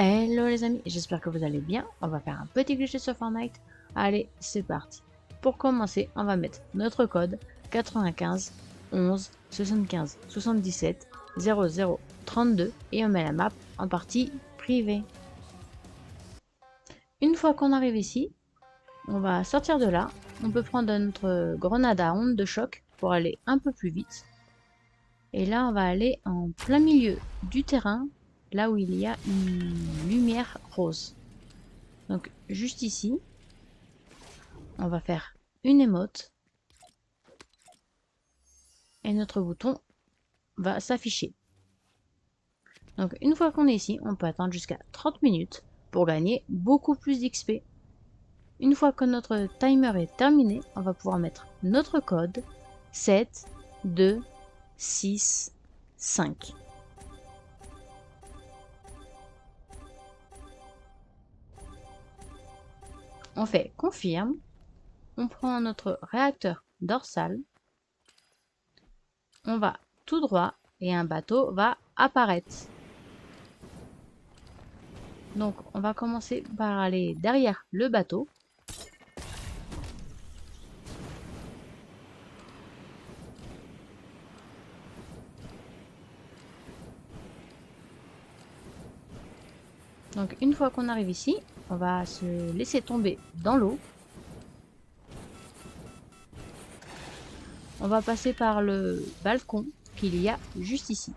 Hello les amis, j'espère que vous allez bien. On va faire un petit glitch sur Fortnite. Allez, c'est parti. Pour commencer, on va mettre notre code 95 11 75 77 00 32 et on met la map en partie privée. Une fois qu'on arrive ici, on va sortir de là. On peut prendre notre grenade à onde de choc pour aller un peu plus vite. Et là, on va aller en plein milieu du terrain, là où il y a une lumière rose. Donc juste ici, on va faire une émote et notre bouton va s'afficher. Donc une fois qu'on est ici, on peut attendre jusqu'à 30 minutes pour gagner beaucoup plus d'XP. Une fois que notre timer est terminé, on va pouvoir mettre notre code 7 2 6 5. On fait confirme, on prend notre réacteur dorsal, on va tout droit et un bateau va apparaître. Donc on va commencer par aller derrière le bateau. Donc une fois qu'on arrive ici, on va se laisser tomber dans l'eau. On va passer par le balcon qu'il y a juste ici.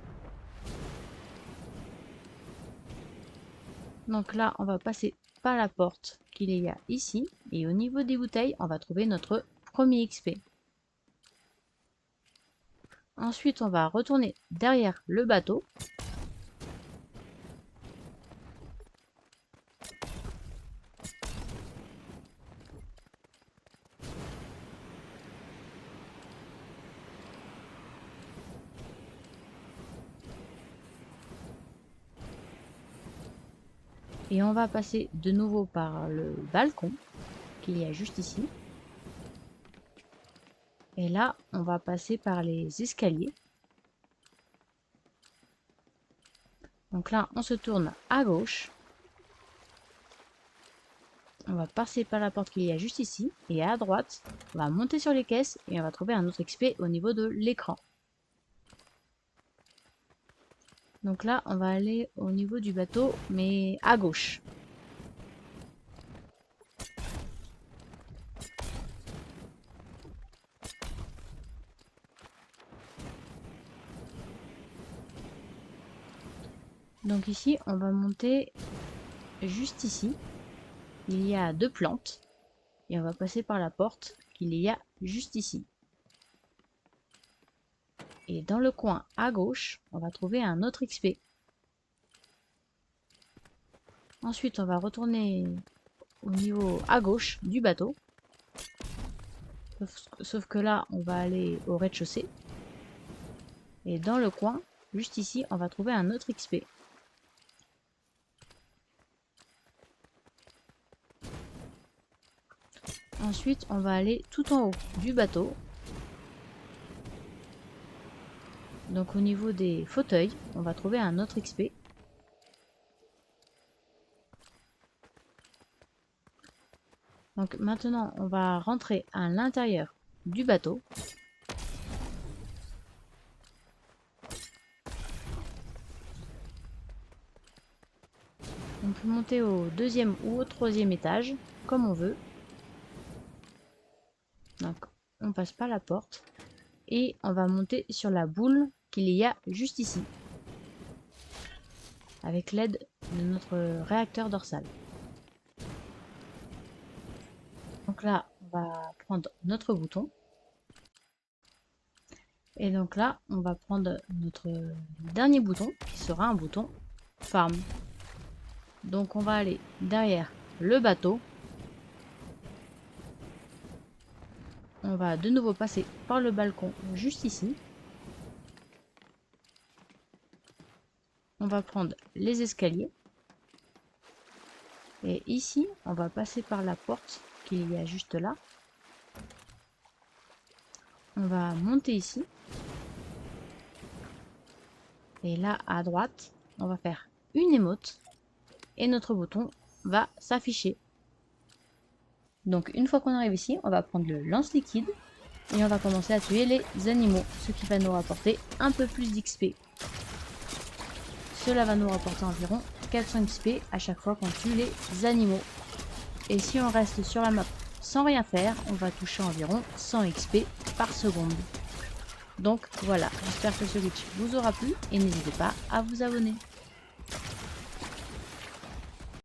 Donc là, on va passer par la porte qu'il y a ici. Et au niveau des bouteilles, on va trouver notre premier XP. Ensuite, on va retourner derrière le bateau. Et on va passer de nouveau par le balcon qu'il y a juste ici. Et là, on va passer par les escaliers. Donc là, on se tourne à gauche. On va passer par la porte qu'il y a juste ici. Et à droite, on va monter sur les caisses et on va trouver un autre XP au niveau de l'écran. Donc là, on va aller au niveau du bateau, mais à gauche. Donc ici, on va monter juste ici. Il y a 2 plantes. Et on va passer par la porte qu'il y a juste ici. Et dans le coin à gauche, on va trouver un autre XP. Ensuite, on va retourner au niveau à gauche du bateau. Sauf que là, on va aller au rez-de-chaussée. Et dans le coin, juste ici, on va trouver un autre XP. Ensuite, on va aller tout en haut du bateau. Donc au niveau des fauteuils, on va trouver un autre XP. Donc maintenant, on va rentrer à l'intérieur du bateau. On peut monter au 2e ou au 3e étage, comme on veut. Donc on passe par la porte. Et on va monter sur la boule qu'il y a juste ici. Avec l'aide de notre réacteur dorsal. Donc là, on va prendre notre bouton. Et donc là, on va prendre notre dernier bouton, qui sera un bouton farm. Donc on va aller derrière le bateau. On va de nouveau passer par le balcon juste ici. On va prendre les escaliers. Et ici, on va passer par la porte qu'il y a juste là. On va monter ici. Et là, à droite, on va faire une émote. et notre bouton va s'afficher. Donc une fois qu'on arrive ici, on va prendre le lance-liquide et on va commencer à tuer les animaux, ce qui va nous rapporter un peu plus d'XP. Cela va nous rapporter environ 400 XP à chaque fois qu'on tue les animaux. Et si on reste sur la map sans rien faire, on va toucher environ 100 XP par seconde. Donc voilà, j'espère que ce glitch vous aura plu et n'hésitez pas à vous abonner.